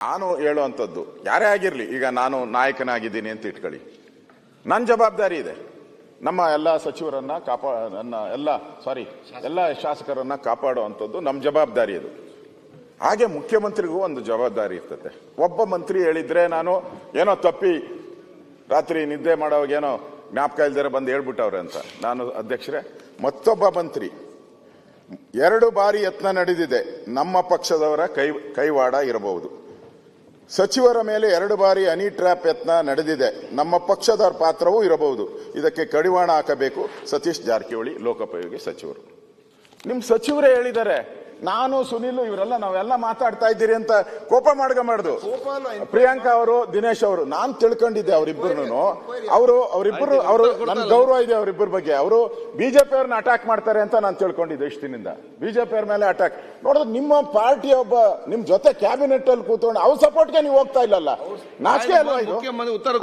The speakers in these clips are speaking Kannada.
ನಾನು ಹೇಳುವಂಥದ್ದು ಯಾರೇ ಆಗಿರಲಿ, ಈಗ ನಾನು ನಾಯಕನಾಗಿದ್ದೀನಿ ಅಂತ ಇಟ್ಕೊಳ್ಳಿ, ನನ್ನ ಜವಾಬ್ದಾರಿ ಇದೆ. ನಮ್ಮ ಎಲ್ಲ ಸಚಿವರನ್ನ ಎಲ್ಲ ಶಾಸಕರನ್ನ ಕಾಪಾಡುವಂಥದ್ದು ನಮ್ಮ ಜವಾಬ್ದಾರಿ ಅದು. ಹಾಗೆ ಮುಖ್ಯಮಂತ್ರಿಗೂ ಒಂದು ಜವಾಬ್ದಾರಿ ಇರ್ತದೆ. ಒಬ್ಬ ಮಂತ್ರಿ ಹೇಳಿದ್ರೆ ನಾನು ಏನೋ ತಪ್ಪಿ ರಾತ್ರಿ ನಿದ್ದೆ ಮಾಡೋವಾಗ ಏನೋ ಜ್ಞಾಪಕ ಇಲ್ದರೆ ಬಂದು ಹೇಳ್ಬಿಟ್ಟವ್ರೆ ಅಂತ, ನಾನು ಅಧ್ಯಕ್ಷರೇ, ಮತ್ತೊಬ್ಬ ಮಂತ್ರಿ 2 ಬಾರಿ ಯತ್ನ ನಡೆದಿದೆ, ನಮ್ಮ ಪಕ್ಷದವರ ಕೈವಾಡ ಇರಬಹುದು. ಸಚಿವರ ಮೇಲೆ 2 ಬಾರಿ ಹನಿ ಟ್ರ್ಯಾಪ್ ಯತ್ನ ನಡೆದಿದೆ, ನಮ್ಮ ಪಕ್ಷದ ಪಾತ್ರವೂ ಇರಬಹುದು. ಇದಕ್ಕೆ ಕಡಿವಾಣ ಹಾಕಬೇಕು ಸತೀಶ್ ಜಾರಕಿಹೊಳಿ, ಲೋಕೋಪಯೋಗಿ ಸಚಿವರು. ನಿಮ್ ಸಚಿವರೇ ಹೇಳಿದ್ದಾರೆ, ನಾನು ಸುನಿಲ್ ಇವರೆಲ್ಲ ನಾವೆಲ್ಲ ಮಾತಾಡ್ತಾ ಇದ್ದೀರಿ ಅಂತ ಕೋಪ ಮಾಡ್ಕೊಂಬಾರ್ದು. ಪ್ರಿಯಾಂಕಾ ಅವರು, ದಿನೇಶ್ ಅವರು, ನಾನ್ ತಿಳ್ಕೊಂಡಿದ್ದೆ ಅವರಿಬ್ಬರು ನನ್ ಗೌರವ ಇದೆ ಅವರಿಬ್ಬರ ಬಗ್ಗೆ. ಅವರು ಬಿಜೆಪಿ ಅವ್ರನ್ನ ಅಟ್ಯಾಕ್ ಮಾಡ್ತಾರೆ ಅಂತ ನಾನು ತಿಳ್ಕೊಂಡಿದ್ದೆ ಇಷ್ಟು ದಿನದಿಂದ. ಬಿಜೆಪಿ ಅವ್ರ ಮೇಲೆ ಅಟ್ಯಾಕ್ ನೋಡಿದ್ರೆ ನಿಮ್ಮ ಪಾರ್ಟಿ ಒಬ್ಬ ನಿಮ್ ಜೊತೆ ಕ್ಯಾಬಿನೆಟ್ ಅಲ್ಲಿ ಕೂತ್ಕೊಂಡು ಅವ್ರ ಸಪೋರ್ಟ್ಗೆ ನೀವು ಹೋಗ್ತಾ ಇಲ್ಲಲ್ಲ, ನಾಚಿಕೆ ಅಲ್ವಾ ಇದು?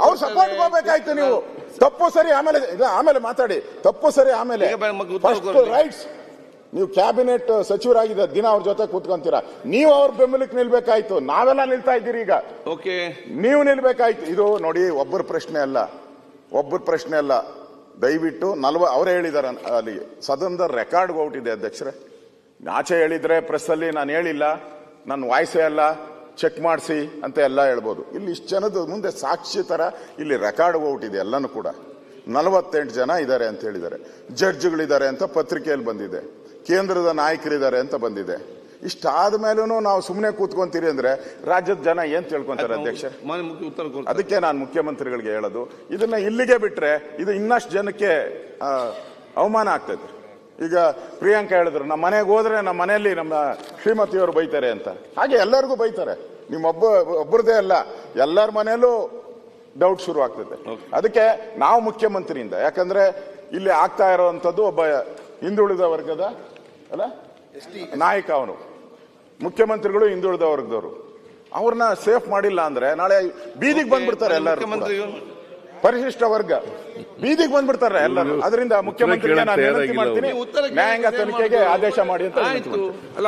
ಅವ್ರ ಸಪೋರ್ಟ್ ಹೋಗ್ಬೇಕಾಯ್ತು ನೀವು. ತಪ್ಪು ಸರಿ ಆಮೇಲೆ ಮಾತಾಡಿ, ತಪ್ಪು ಸರಿ ಆಮೇಲೆ. ರೈಟ್ಸ್, ನೀವು ಕ್ಯಾಬಿನೆಟ್ ಸಚಿವರಾಗಿದ್ದ ದಿನ ಅವ್ರ ಜೊತೆ ಕೂತ್ಕೊಂತೀರಾ, ನೀವು ಅವ್ರ ಬೆಂಬಲಕ್ಕೆ ನಿಲ್ಬೇಕಾಯ್ತು. ನಾವೆಲ್ಲ ನಿಲ್ತಾ ಇದ್ದೀರಿ ಈಗ, ನೀವು ನಿಲ್ಬೇಕಾಯ್ತು. ಇದು ನೋಡಿ, ಒಬ್ಬರ ಪ್ರಶ್ನೆ ಅಲ್ಲ. ದಯವಿಟ್ಟು ಅವರೇ ಹೇಳಿದಾರೆ ಅಲ್ಲಿ ಸದನದ ರೆಕಾರ್ಡ್ ಔಟಿದೆ ಅಧ್ಯಕ್ಷರೇ. ಆಚೆ ಹೇಳಿದ್ರೆ ಪ್ರೆಸ್ ಅಲ್ಲಿ ನಾನು ಹೇಳಿಲ್ಲ, ನನ್ನ ವಾಯ್ಸೇ ಅಲ್ಲ, ಚೆಕ್ ಮಾಡಿಸಿ ಅಂತ ಎಲ್ಲ ಹೇಳ್ಬೋದು. ಇಲ್ಲಿ ಇಷ್ಟು ಜನದ ಮುಂದೆ ಸಾಕ್ಷಿ ತರ ಇಲ್ಲಿ ರೆಕಾರ್ಡ್ ಔಟಿದೆ ಎಲ್ಲನೂ ಕೂಡ. 48 ಜನ ಇದ್ದಾರೆ ಅಂತ ಹೇಳಿದ್ದಾರೆ, ಜಡ್ಜ್ಗಳಿದ್ದಾರೆ ಅಂತ ಪತ್ರಿಕೆಯಲ್ಲಿ ಬಂದಿದೆ, ಕೇಂದ್ರದ ನಾಯಕರಿದ್ದಾರೆ ಅಂತ ಬಂದಿದೆ. ಇಷ್ಟಾದ ಮೇಲೂ ನಾವು ಸುಮ್ಮನೆ ಕೂತ್ಕೊಂತೀರಿ ಅಂದ್ರೆ ರಾಜ್ಯದ ಜನ ಏನ್ ತಿಳ್ಕೊಂತಾರೆ ಅಧ್ಯಕ್ಷ? ಅದಕ್ಕೆ ನಾನು ಮುಖ್ಯಮಂತ್ರಿಗಳಿಗೆ ಹೇಳೋದು, ಇದನ್ನ ಇಲ್ಲಿಗೆ ಬಿಟ್ರೆ ಇದು ಇನ್ನಷ್ಟು ಜನಕ್ಕೆ ಅವಮಾನ ಆಗ್ತದೆ. ಈಗ ಪ್ರಿಯಾಂಕಾ ಹೇಳಿದ್ರು, ನಮ್ಮ ಮನೆಗೆ ಹೋದ್ರೆ ನಮ್ಮ ಮನೆಯಲ್ಲಿ ನಮ್ಮ ಶ್ರೀಮತಿಯವರು ಬೈತಾರೆ ಅಂತ. ಹಾಗೆ ಎಲ್ಲರಿಗೂ ಬೈತಾರೆ, ಒಬ್ಬರದೇ ಅಲ್ಲ, ಎಲ್ಲರ ಮನೆಯಲ್ಲೂ ಡೌಟ್ ಶುರು ಆಗ್ತದೆ. ಅದಕ್ಕೆ ನಾವು ಮುಖ್ಯಮಂತ್ರಿಯಿಂದ, ಯಾಕಂದ್ರೆ ಇಲ್ಲಿ ಆಗ್ತಾ ಇರುವಂತದ್ದು ಒಬ್ಬ ಹಿಂದುಳಿದ ವರ್ಗದ ನಾಯಕ, ಅವನು ಮುಖ್ಯಮಂತ್ರಿಗಳು ಹಿಂದುಳಿದ ವರ್ಗದವರು. ಅವ್ರನ್ನ ಸೇಫ್ ಮಾಡಿಲ್ಲ ಅಂದ್ರೆ ನಾಳೆ ಬೀದಿಗೆ ಬಂದ್ಬಿಡ್ತಾರೆ ಎಲ್ಲರೂ, ಪರಿಶಿಷ್ಟ ವರ್ಗ ಬೀದಿಗೆ ಬಂದ್ಬಿಡ್ತಾರೆ ಎಲ್ಲರೂ. ಅದರಿಂದ ಮುಖ್ಯಮಂತ್ರಿಗೆ ನಾನು ವಿನಂತಿ ಮಾಡ್ತೀನಿ, ನ್ಯಾಯಾಂಗ ತನಿಖೆಗೆ ಆದೇಶ ಮಾಡಿ ಅಂತ.